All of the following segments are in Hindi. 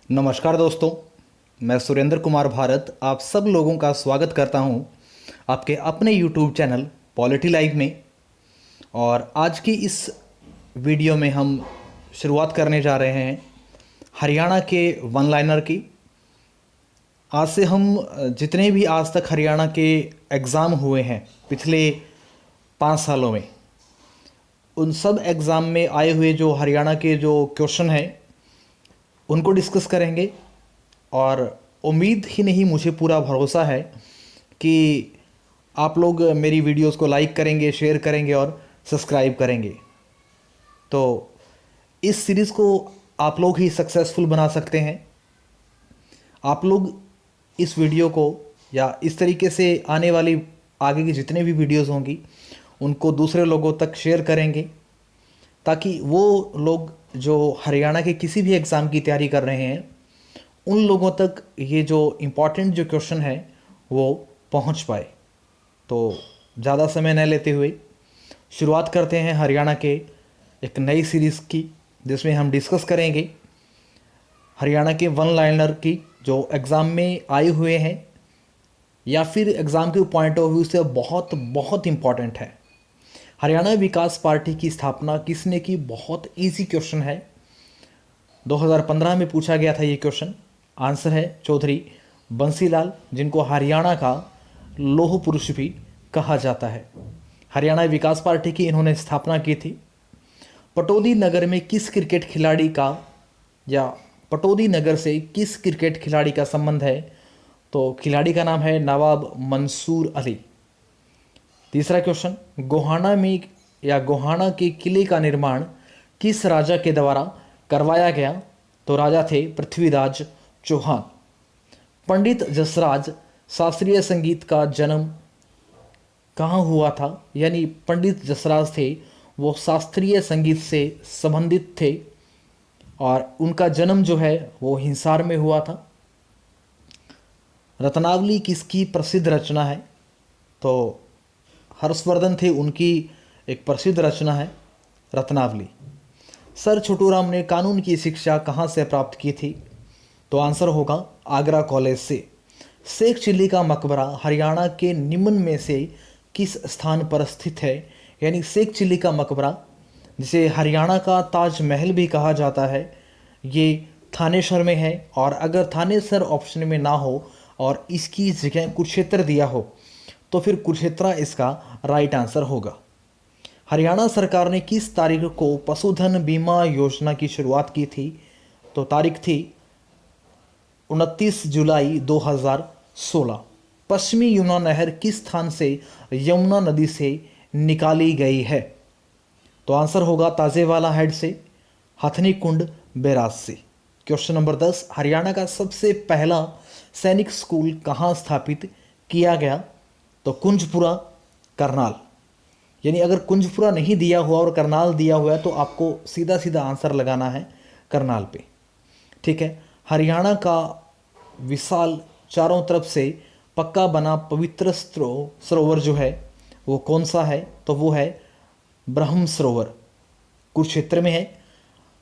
नमस्कार दोस्तों, मैं सुरेंद्र कुमार भारत आप सब लोगों का स्वागत करता हूं आपके अपने YouTube चैनल पॉलिटी लाइव में। और आज की इस वीडियो में हम शुरुआत करने जा रहे हैं हरियाणा के वन लाइनर की। आज से हम जितने भी आज तक हरियाणा के एग्ज़ाम हुए हैं पिछले 5 सालों में, उन सब एग्ज़ाम में आए हुए जो हरियाणा के जो क्वेश्चन हैं उनको डिस्कस करेंगे। और उम्मीद ही नहीं, मुझे पूरा भरोसा है कि आप लोग मेरी वीडियोस को लाइक करेंगे, शेयर करेंगे और सब्सक्राइब करेंगे। तो इस सीरीज़ को आप लोग ही सक्सेसफुल बना सकते हैं। आप लोग इस वीडियो को या इस तरीके से आने वाली आगे की जितने भी वीडियोस होंगी उनको दूसरे लोगों तक शेयर करेंगे, ताकि वो लोग जो हरियाणा के किसी भी एग्ज़ाम की तैयारी कर रहे हैं उन लोगों तक ये जो इम्पोर्टेंट जो क्वेश्चन है वो पहुंच पाए। तो ज़्यादा समय न लेते हुए शुरुआत करते हैं हरियाणा के एक नई सीरीज़ की, जिसमें हम डिस्कस करेंगे हरियाणा के वन लाइनर की जो एग्ज़ाम में आए हुए हैं या फिर एग्ज़ाम के पॉइंट ऑफ व्यू से बहुत बहुत इम्पॉर्टेंट है। हरियाणा विकास पार्टी की स्थापना किसने की? बहुत इजी क्वेश्चन है। 2015 में पूछा गया था ये क्वेश्चन। आंसर है चौधरी बंसीलाल, जिनको हरियाणा का लौह पुरुष भी कहा जाता है। हरियाणा विकास पार्टी की इन्होंने स्थापना की थी। पटौदी नगर में किस क्रिकेट खिलाड़ी का या पटौदी नगर से किस क्रिकेट खिलाड़ी का संबंध है? तो खिलाड़ी का नाम है नवाब मंसूर अली। तीसरा क्वेश्चन, गोहाना में या गोहाना के किले का निर्माण किस राजा के द्वारा करवाया गया? तो राजा थे पृथ्वीराज चौहान। पंडित जसराज शास्त्रीय संगीत का जन्म कहाँ हुआ था? यानी पंडित जसराज थे वो शास्त्रीय संगीत से संबंधित थे और उनका जन्म जो है वो हिसार में हुआ था। रत्नावली किसकी प्रसिद्ध रचना है? तो हर्षवर्धन थे, उनकी एक प्रसिद्ध रचना है रत्नावली। सर छोटूराम ने कानून की शिक्षा कहाँ से प्राप्त की थी? तो आंसर होगा आगरा कॉलेज से। शेख चिल्ली का मकबरा हरियाणा के निम्न में से किस स्थान पर स्थित है? यानी शेख चिल्ली का मकबरा, जिसे हरियाणा का ताजमहल भी कहा जाता है, ये थानेसर में है। और अगर थानेसर ऑप्शन में ना हो और इसकी जगह कुरुक्षेत्र दिया हो तो फिर कुरुक्षेत्र इसका राइट आंसर होगा। हरियाणा सरकार ने किस तारीख को पशुधन बीमा योजना की शुरुआत की थी? तो तारीख थी 29 जुलाई 2016। पश्चिमी यमुना नहर किस स्थान से यमुना नदी से निकाली गई है? तो आंसर होगा ताजेवाला हेड से, हथनी कुंड बैराज से। क्वेश्चन नंबर 10, हरियाणा का सबसे पहला सैनिक स्कूल कहाँ स्थापित किया गया? तो कुंजपुरा करनाल। यानी अगर कुंजपुरा नहीं दिया हुआ और करनाल दिया हुआ है तो आपको सीधा सीधा आंसर लगाना है करनाल पे। ठीक है। हरियाणा का विशाल चारों तरफ से पक्का बना पवित्र सरोवर जो है वो कौन सा है? तो वो है ब्रह्म सरोवर, कुरुक्षेत्र में है।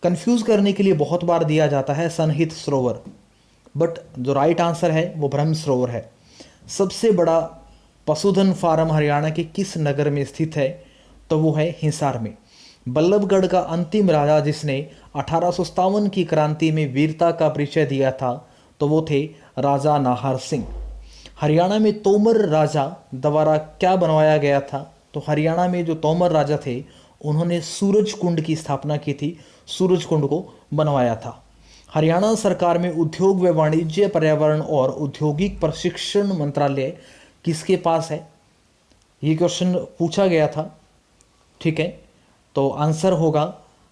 कंफ्यूज करने के लिए बहुत बार दिया जाता है सनहित सरोवर, बट जो राइट आंसर है वो ब्रह्म सरोवर है। सबसे बड़ा पशुधन फार्म हरियाणा के किस नगर में स्थित है? तो वो है हिसार में। बल्लभगढ़ का अंतिम राजा जिसने 1857 की क्रांति में वीरता का परिचय दिया था तो वो थे राजा नाहर सिंह। हरियाणा में तोमर राजा द्वारा क्या बनवाया गया था? तो हरियाणा में जो तोमर राजा थे उन्होंने सूरज कुंड की स्थापना की थी, सूरज कुंड को बनवाया था। हरियाणा सरकार में उद्योग व वाणिज्य, पर्यावरण और औद्योगिक प्रशिक्षण मंत्रालय किसके पास है? ये क्वेश्चन पूछा गया था। ठीक है, तो आंसर होगा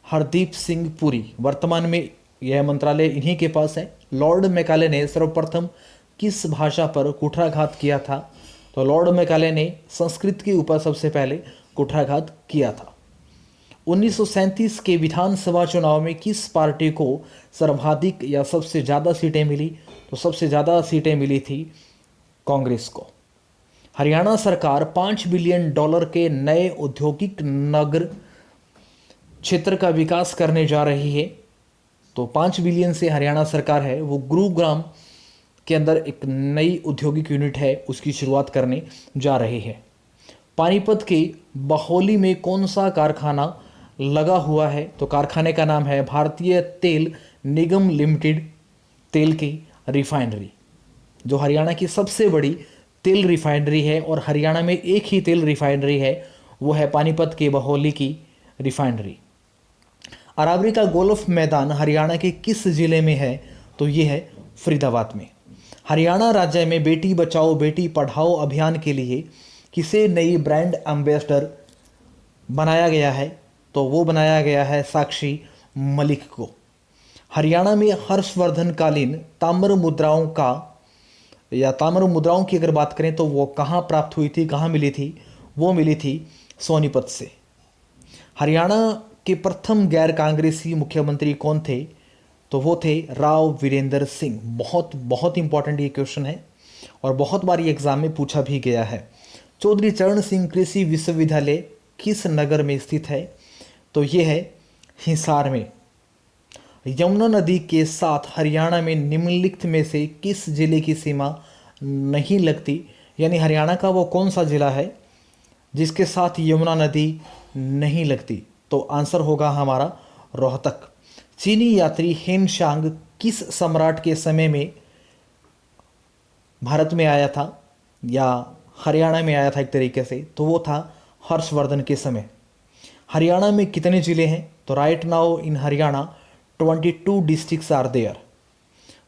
हरदीप सिंह पुरी। वर्तमान में यह मंत्रालय इन्हीं के पास है। लॉर्ड मैकाले ने सर्वप्रथम किस भाषा पर कुठाराघात किया था? तो लॉर्ड मैकाले ने संस्कृत के ऊपर सबसे पहले कुठाराघात किया था। 1937 के विधानसभा चुनाव में किस पार्टी को सर्वाधिक या सबसे ज़्यादा सीटें मिली? तो सबसे ज़्यादा सीटें मिली थी कांग्रेस को। हरियाणा सरकार $5 बिलियन के नए औद्योगिक नगर क्षेत्र का विकास करने जा रही है। तो 5 बिलियन से हरियाणा सरकार है वो गुरुग्राम के अंदर एक नई औद्योगिक यूनिट है उसकी शुरुआत करने जा रही है। पानीपत के बहौली में कौन सा कारखाना लगा हुआ है? तो कारखाने का नाम है भारतीय तेल निगम लिमिटेड तेल की रिफाइनरी, जो हरियाणा की सबसे बड़ी तेल रिफाइनरी है। और हरियाणा में एक ही तेल रिफाइनरी है, वो है पानीपत के बहौली की रिफाइनरी। अरावली का गोल्फ मैदान हरियाणा के किस जिले में है? तो ये है फरीदाबाद में। हरियाणा राज्य में बेटी बचाओ बेटी पढ़ाओ अभियान के लिए किसे नई ब्रांड एम्बेसडर बनाया गया है? तो वो बनाया गया है साक्षी मलिक को। हरियाणा में हर्षवर्धन कालीन ताम्र मुद्राओं का या ताम्र मुद्राओं की अगर बात करें तो वो कहाँ प्राप्त हुई थी, कहाँ मिली थी? वो मिली थी सोनीपत से। हरियाणा के प्रथम गैर कांग्रेसी मुख्यमंत्री कौन थे? तो वो थे राव वीरेंद्र सिंह। बहुत बहुत इंपॉर्टेंट ये क्वेश्चन है और बहुत बार ये एग्जाम में पूछा भी गया है। चौधरी चरण सिंह कृषि विश्वविद्यालय किस नगर में स्थित है? तो ये है हिसार में। यमुना नदी के साथ हरियाणा में निम्नलिखित में से किस जिले की सीमा नहीं लगती? यानी हरियाणा का वो कौन सा जिला है जिसके साथ यमुना नदी नहीं लगती? तो आंसर होगा हमारा रोहतक। चीनी यात्री हेन शांग किस सम्राट के समय में भारत में आया था या हरियाणा में आया था एक तरीके से? तो वो था हर्षवर्धन के समय। हरियाणा में कितने ज़िले हैं? तो right now in Haryana 22 districts are there.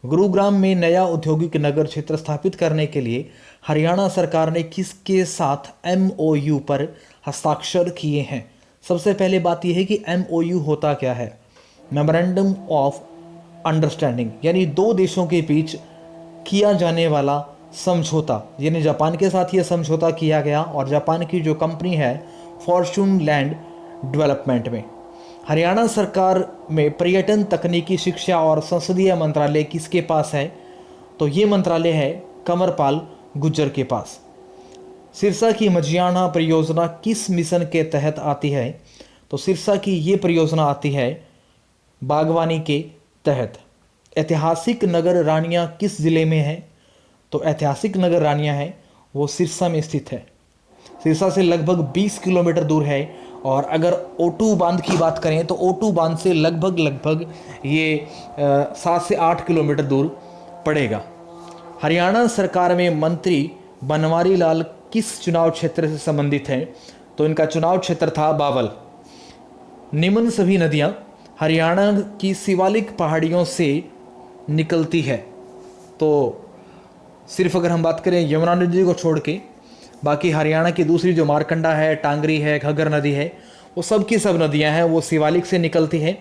Gurugram में नया औद्योगिक नगर क्षेत्र स्थापित करने के लिए हरियाणा सरकार ने किसके साथ MOU पर हस्ताक्षर किए हैं? सबसे पहले बात यह है कि MOU होता क्या है? मेमोरेंडम ऑफ अंडरस्टैंडिंग, यानी दो देशों के बीच किया जाने वाला समझौता। यानी जापान के साथ ये समझौता किया गया और जापान की जो कंपनी है फॉर्चून लैंड डेवलपमेंट में। हरियाणा सरकार में पर्यटन, तकनीकी शिक्षा और संसदीय मंत्रालय किसके पास है? तो ये मंत्रालय है कंवरपाल गुर्जर के पास। सिरसा की मझियाना परियोजना किस मिशन के तहत आती है? तो सिरसा की ये परियोजना आती है बागवानी के तहत। ऐतिहासिक नगर रानियां किस जिले में है? तो ऐतिहासिक नगर रानियां है वो सिरसा में स्थित है। सिरसा से लगभग 20 किलोमीटर दूर है। और अगर O2 बांध की बात करें तो O2 बांध से लगभग ये 7 से 8 किलोमीटर दूर पड़ेगा। हरियाणा सरकार में मंत्री बनवारी लाल किस चुनाव क्षेत्र से संबंधित हैं? तो इनका चुनाव क्षेत्र था बावल। निम्न सभी नदियां हरियाणा की शिवालिक पहाड़ियों से निकलती है। तो सिर्फ अगर हम बात करें यमुना नदी को छोड़ के बाकी हरियाणा की दूसरी जो मारकंडा है, टांगरी है, घग्गर नदी है, वो सब की सब नदियां हैं वो शिवालिक से निकलती है।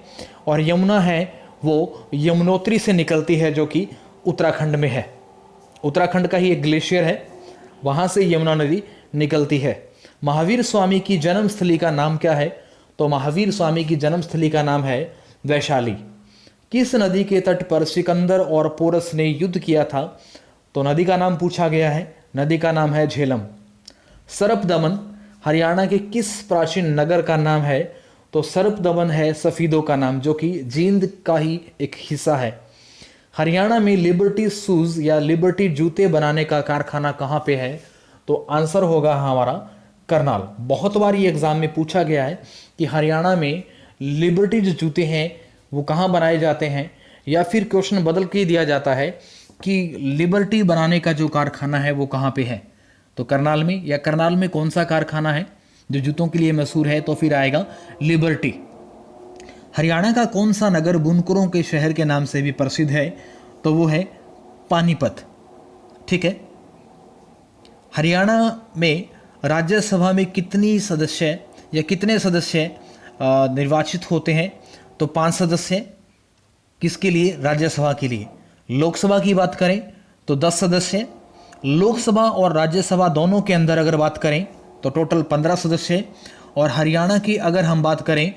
और यमुना है वो यमुनोत्री से निकलती है जो कि उत्तराखंड में है। उत्तराखंड का ही एक ग्लेशियर है, वहाँ से यमुना नदी निकलती है। महावीर स्वामी की जन्मस्थली का नाम क्या है? तो महावीर स्वामी की जन्मस्थली का नाम है वैशाली। किस नदी के तट पर सिकंदर और पोरस ने युद्ध किया था? तो नदी का नाम पूछा गया है, नदी का नाम है झेलम। सरपदमन हरियाणा के किस प्राचीन नगर का नाम है? तो सरपदमन है सफ़ीदों का नाम, जो कि जींद का ही एक हिस्सा है। हरियाणा में लिबर्टी शूज़ या लिबर्टी जूते बनाने का कारखाना कहाँ पे है? तो आंसर होगा हमारा करनाल। बहुत बार ये एग्जाम में पूछा गया है कि हरियाणा में लिबर्टी जो जूते हैं वो कहाँ बनाए जाते हैं, या फिर क्वेश्चन बदल के दिया जाता है कि लिबर्टी बनाने का जो कारखाना है वो कहाँ पे है? तो करनाल में। या करनाल में कौन सा कारखाना है जो जूतों के लिए मशहूर है? तो फिर आएगा लिबर्टी। हरियाणा का कौन सा नगर बुनकरों के शहर के नाम से भी प्रसिद्ध है? तो वो है पानीपत। ठीक है। हरियाणा में राज्यसभा में कितनी सदस्य या कितने सदस्य निर्वाचित होते हैं? तो 5 सदस्य। किसके लिए? राज्यसभा के लिए। लोकसभा की बात करें तो 10 सदस्य। लोकसभा और राज्यसभा दोनों के अंदर अगर बात करें तो टोटल 15 सदस्य। और हरियाणा की अगर हम बात करें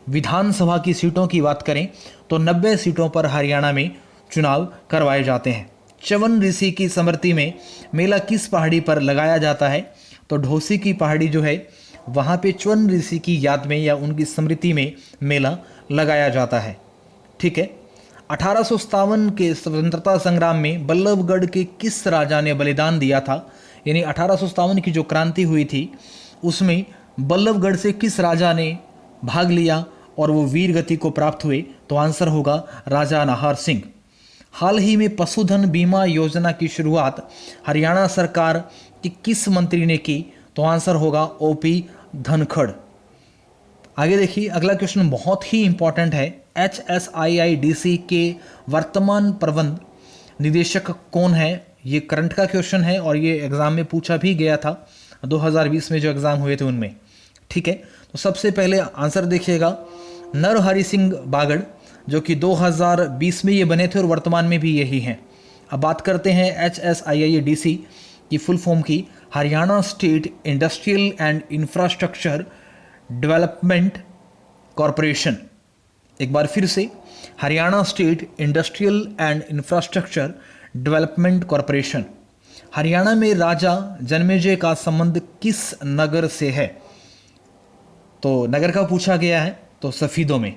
विधानसभा की सीटों की बात करें तो 90 सीटों पर हरियाणा में चुनाव करवाए जाते हैं। च्यवन ऋषि की स्मृति में मेला किस पहाड़ी पर लगाया जाता है? तो ढोसी की पहाड़ी जो है वहाँ पे च्यवन ऋषि की याद में या उनकी स्मृति में मेला लगाया जाता है। ठीक है। 1857 के स्वतंत्रता संग्राम में बल्लभगढ़ के किस राजा ने बलिदान दिया था? यानी 1857 की जो क्रांति हुई थी उसमें बल्लभगढ़ से किस राजा ने भाग लिया और वो वीर गति को प्राप्त हुए? तो आंसर होगा राजा नाहर सिंह। हाल ही में पशुधन बीमा योजना की शुरुआत हरियाणा सरकार के किस मंत्री ने की? तो आंसर होगा ओपी धनखड़। आगे देखिए, अगला क्वेश्चन बहुत ही इंपॉर्टेंट है। HSIIDC के वर्तमान प्रबंध निदेशक कौन है? ये करंट का क्वेश्चन है और ये एग्जाम में पूछा भी गया था 2020 में जो एग्जाम हुए थे उनमें। ठीक है, तो सबसे पहले आंसर देखिएगा नरहरि सिंह बागड़, जो कि 2020 में ये बने थे और वर्तमान में भी यही हैं। अब बात करते हैं HSIIDC की फुल फॉर्म की, Haryana state industrial and infrastructure development corporation. एक बार फिर से, Haryana state industrial and infrastructure development corporation. Haryana में राजा जन्मेजय का संबंध किस नगर से है? तो नगर का पूछा गया है तो सफीदों में।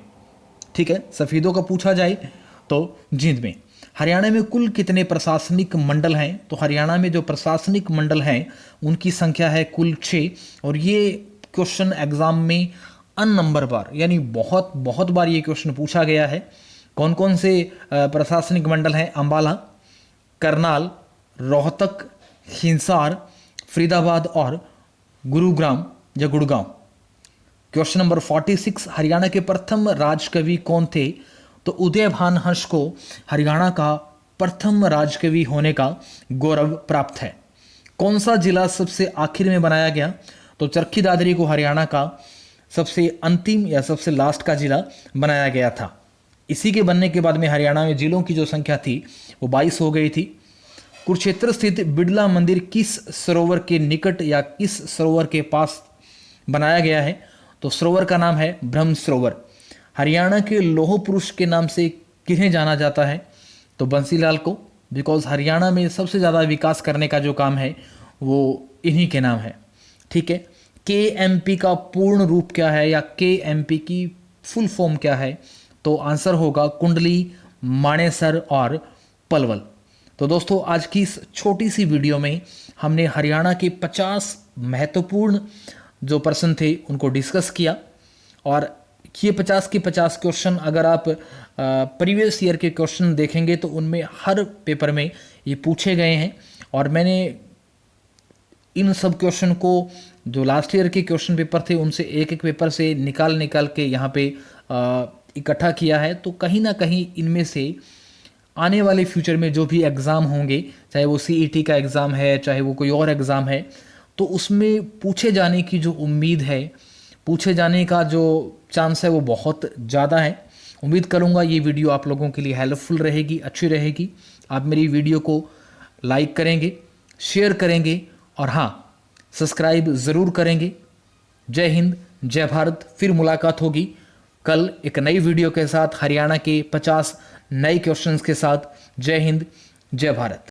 ठीक है, सफीदों का पूछा जाए तो जींद में। हरियाणा में कुल कितने प्रशासनिक मंडल हैं? तो हरियाणा में जो प्रशासनिक मंडल हैं उनकी संख्या है कुल 6। और ये क्वेश्चन एग्जाम में अन नंबर बार, यानी बहुत बहुत बार ये क्वेश्चन पूछा गया है। कौन कौन से प्रशासनिक मंडल हैं? अंबाला, करनाल, रोहतक, हिसार, फरीदाबाद और गुरुग्राम या गुड़गांव। क्वेश्चन नंबर 46, हरियाणा के प्रथम राजकवि कौन थे? तो उदयभान हर्ष को हरियाणा का प्रथम राजकवि होने का गौरव प्राप्त है। कौन सा जिला सबसे आखिर में बनाया गया? तो चरखी दादरी को हरियाणा का सबसे अंतिम या सबसे लास्ट का जिला बनाया गया था। इसी के बनने के बाद में हरियाणा में जिलों की जो संख्या थी वो 22 हो गई थी। कुरुक्षेत्र स्थित बिड़ला मंदिर किस सरोवर के निकट या किस सरोवर के पास बनाया गया है? तो सरोवर का नाम है ब्रह्म सरोवर। हरियाणा के लौह पुरुष के नाम से किन्हें जाना जाता है? तो बंसीलाल को, बिकॉज हरियाणा में सबसे ज़्यादा विकास करने का जो काम है वो इन्हीं के नाम है। ठीक है, KMP का पूर्ण रूप क्या है या KMP की फुल फॉर्म क्या है? तो आंसर होगा कुंडली, मानेसर और पलवल। तो दोस्तों, आज की इस छोटी सी वीडियो में हमने हरियाणा के 50 महत्वपूर्ण जो प्रश्न थे उनको डिस्कस किया। और ये 50 के 50 क्वेश्चन अगर आप प्रीवियस ईयर के क्वेश्चन देखेंगे तो उनमें हर पेपर में ये पूछे गए हैं। और मैंने इन सब क्वेश्चन को जो लास्ट ईयर के क्वेश्चन पेपर थे उनसे एक एक पेपर से निकाल के यहाँ पे इकट्ठा किया है। तो कहीं ना कहीं इनमें से आने वाले फ्यूचर में जो भी एग्ज़ाम होंगे, चाहे वो CET का एग्ज़ाम है, चाहे वो कोई और एग्ज़ाम है, तो उसमें पूछे जाने की जो उम्मीद है, पूछे जाने का जो चांस है वो बहुत ज़्यादा है। उम्मीद करूँगा ये वीडियो आप लोगों के लिए हेल्पफुल रहेगी, अच्छी रहेगी। आप मेरी वीडियो को लाइक करेंगे, शेयर करेंगे और हाँ, सब्सक्राइब ज़रूर करेंगे। जय हिंद, जय भारत। फिर मुलाकात होगी कल एक नई वीडियो के साथ, हरियाणा के 50 नए क्वेश्चंस के साथ। जय हिंद, जय भारत।